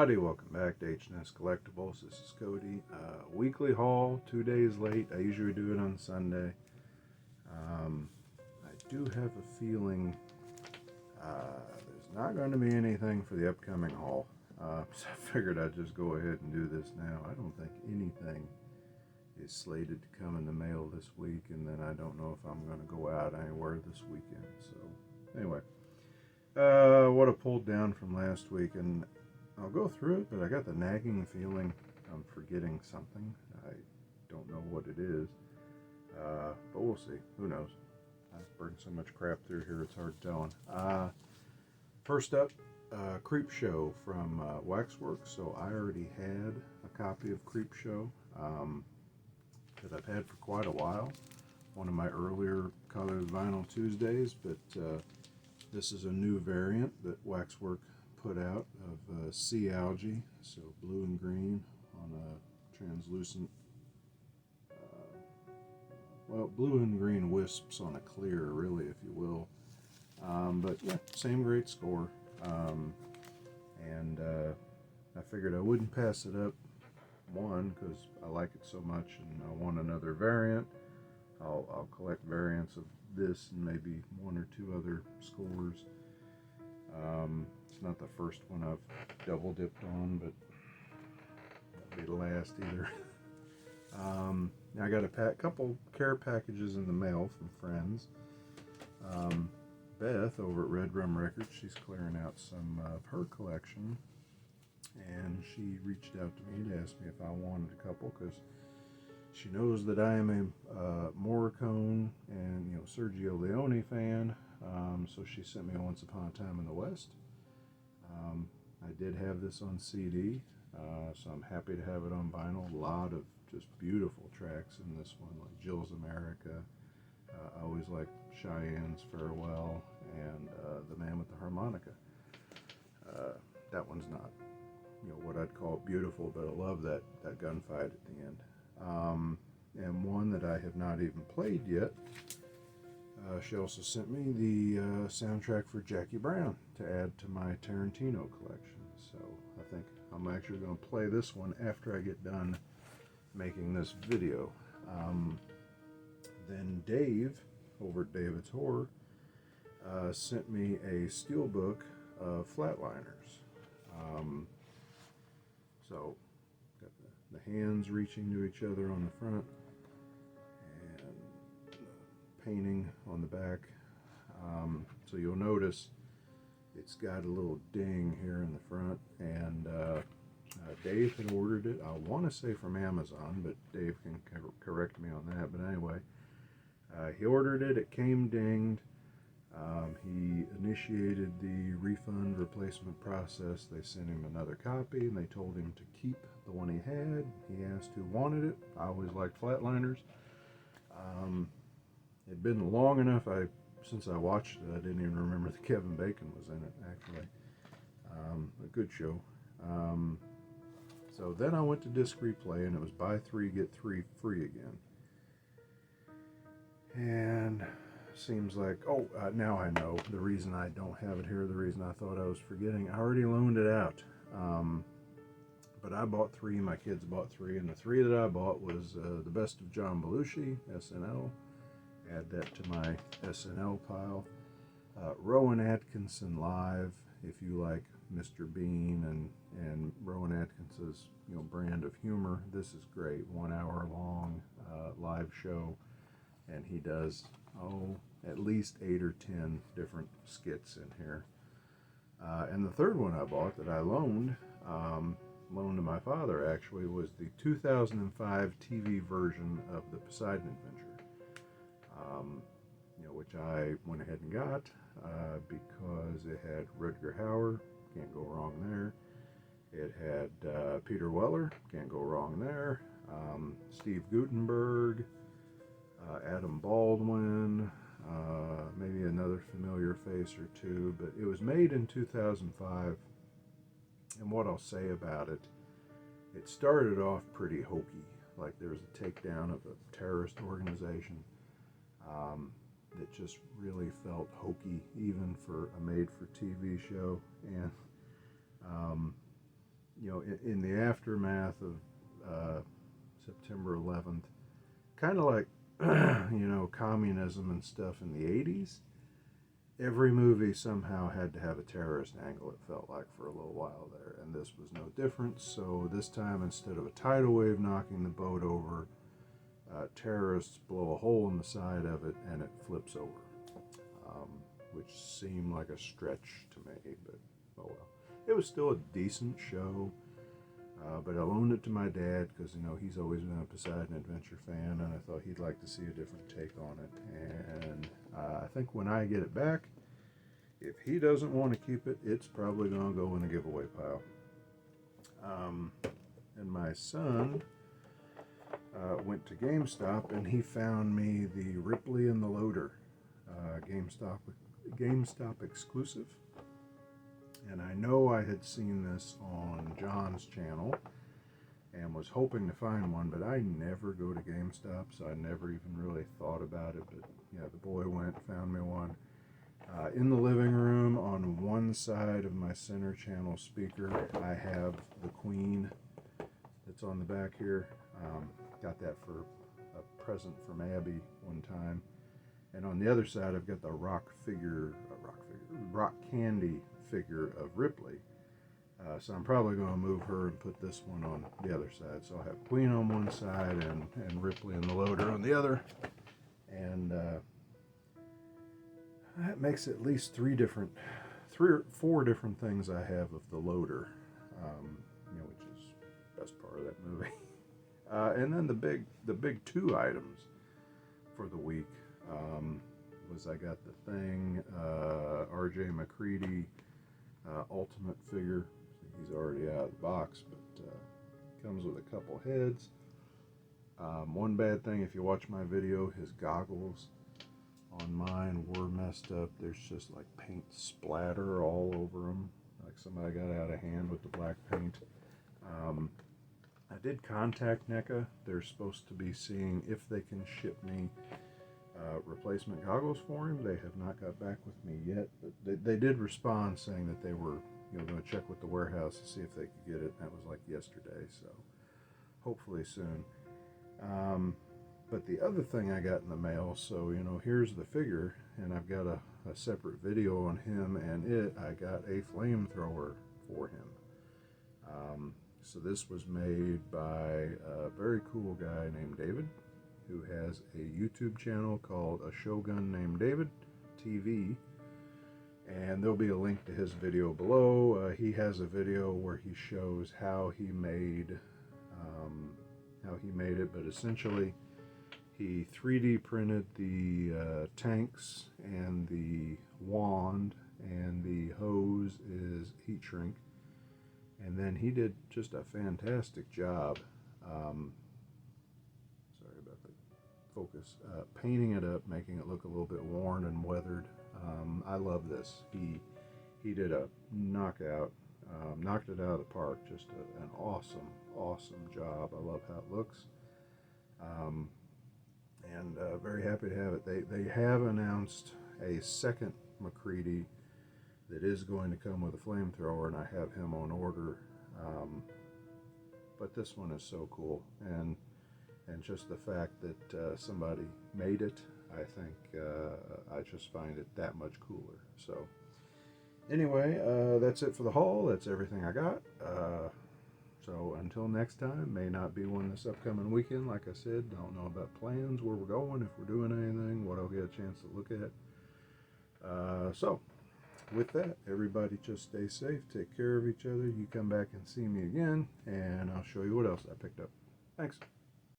everybody, welcome back to H&S Collectibles. This is Cody. Weekly haul, 2 days late. I usually do it on Sunday. I do have a feeling there's not going to be anything for the upcoming haul. So I figured I'd just go ahead and do this now. I don't think anything is slated to come in the mail this week, and then I don't know if I'm going to go out anywhere this weekend. So anyway, what I pulled down from last week, and I'll go through it, but I got the nagging feeling I'm forgetting something. I don't know what it is, but we'll see. Who knows? I bring so much crap through here, it's hard telling. First up, Creepshow from Waxworks. So I already had a copy of Creepshow that I've had for quite a while. One of my earlier Colored Vinyl Tuesdays, but this is a new variant that Waxworks put out of sea algae, so blue and green on a translucent, well, blue and green wisps on a clear, really, if you will. But yeah, same great score. And I figured I wouldn't pass it up, one, because I like it so much and I want another variant. I'll collect variants of this and maybe one or two other scores. It's not the first one I've double dipped on, but won't be the last either. I got a couple care packages in the mail from friends. Beth over at Red Rum Records, she's clearing out some of her collection, and she reached out to me to ask me if I wanted a couple, because she knows that I am a Morricone and Sergio Leone fan. So she sent me Once Upon a Time in the West. I did have this on CD, so I'm happy to have it on vinyl. A lot of just beautiful tracks in this one, like Jill's America. I always like Cheyenne's Farewell and The Man with the Harmonica. That one's not, what I'd call beautiful, but I love that gunfight at the end. And one that I have not even played yet. She also sent me the soundtrack for Jackie Brown to add to my Tarantino collection. So I think I'm actually going to play this one after I get done making this video. Then Dave, over at David's Horror, sent me a steelbook of Flatliners. So got the hands reaching to each other on the front, and painting on the back. So you'll notice it's got a little ding here in the front, and Dave had ordered it, I want to say from Amazon, but Dave can correct me on that. But anyway, he ordered it, it came dinged. He initiated the refund replacement process. They sent him another copy, and they told him to keep the one he had. He asked who wanted it. I always liked Flatliners. It'd been long enough since I watched it, I didn't even remember that Kevin Bacon was in it, actually. A good show. So then I went to Disc Replay, and it was buy 3, get 3 free again. And seems like, now I know the reason I don't have it here, the reason I thought I was forgetting. I already loaned it out. But I bought 3, my kids bought 3, and the 3 that I bought was the Best of John Belushi, SNL. Add that to my SNL pile. Rowan Atkinson Live, if you like Mr. Bean and Rowan Atkinson's brand of humor. This is great. 1 hour long live show, and he does at least 8 or 10 different skits in here. And the third one I bought that I loaned to my father, actually, was the 2005 TV version of the Poseidon Adventure, which I went ahead and got because it had Rutger Hauer, can't go wrong there. It had Peter Weller, can't go wrong there. Steve Guttenberg, Adam Baldwin, maybe another familiar face or two, but it was made in 2005, and what I'll say about it, it started off pretty hokey, like there was a takedown of a terrorist organization that just really felt hokey, even for a made-for-TV show, and you know, in the aftermath of September 11th, kind of like, you know, communism and stuff in the 80s, every movie somehow had to have a terrorist angle, it felt like, for a little while there. And this was no different. So this time, instead of a tidal wave knocking the boat over, terrorists blow a hole in the side of it and it flips over. Which seemed like a stretch to me, but oh well. It was still a decent show. But I loaned it to my dad because, you know, he's always been a Poseidon Adventure fan, and I thought he'd like to see a different take on it. And I think when I get it back, if he doesn't want to keep it, it's probably going to go in the giveaway pile. And my son went to GameStop, and he found me the Ripley and the Loader GameStop exclusive. And I know I had seen this on John's channel and was hoping to find one, but I never go to GameStop, so I never even really thought about it. But yeah, the boy went, found me one. In the living room, on one side of my center channel speaker, I have the Queen that's on the back here. Got that for a present from Abby one time. And on the other side, I've got the rock candy figure of Ripley. So I'm probably going to move her and put this one on the other side. So I'll have Queen on one side and Ripley and the Loader on the other. And that makes at least three or four different things I have of the Loader, you know, which is the best part of that movie. And then the big two items for the week was I got the Thing RJ McCready Ultimate figure. He's already out of the box, but comes with a couple heads. One bad thing, if you watch my video, his goggles on mine were messed up. There's just like paint splatter all over them, like somebody got out of hand with the black paint. I did contact NECA. They're supposed to be seeing if they can ship me replacement goggles for him. They have not got back with me yet, but they did respond saying that they were, you know, going to check with the warehouse to see if they could get it. That was like yesterday, so hopefully soon. But the other thing I got in the mail, so, you know, here's the figure, and I've got a separate video on him and it. I got a flamethrower for him. So this was made by a very cool guy named David, who has a YouTube channel called A Shogun Named David TV, and there'll be a link to his video below. He has a video where he shows how he made it, but essentially he 3D printed the tanks, and the wand and the hose is heat shrink. And then he did just a fantastic job, sorry about the focus, painting it up, making it look a little bit worn and weathered. I love this. He did a knockout, knocked it out of the park. Just an awesome job. I love how it looks. And very happy to have it. They have announced a second McCready that is going to come with a flamethrower, and I have him on order. But this one is so cool, and just the fact that somebody made it, I think I just find it that much cooler. So anyway, that's it for the haul. That's everything I got. So until next time, may not be one this upcoming weekend. Like I said, don't know about plans, where we're going, if we're doing anything, what I'll get a chance to look at. So with that, everybody just stay safe, take care of each other. You come back and see me again, and I'll show you what else I picked up. Thanks.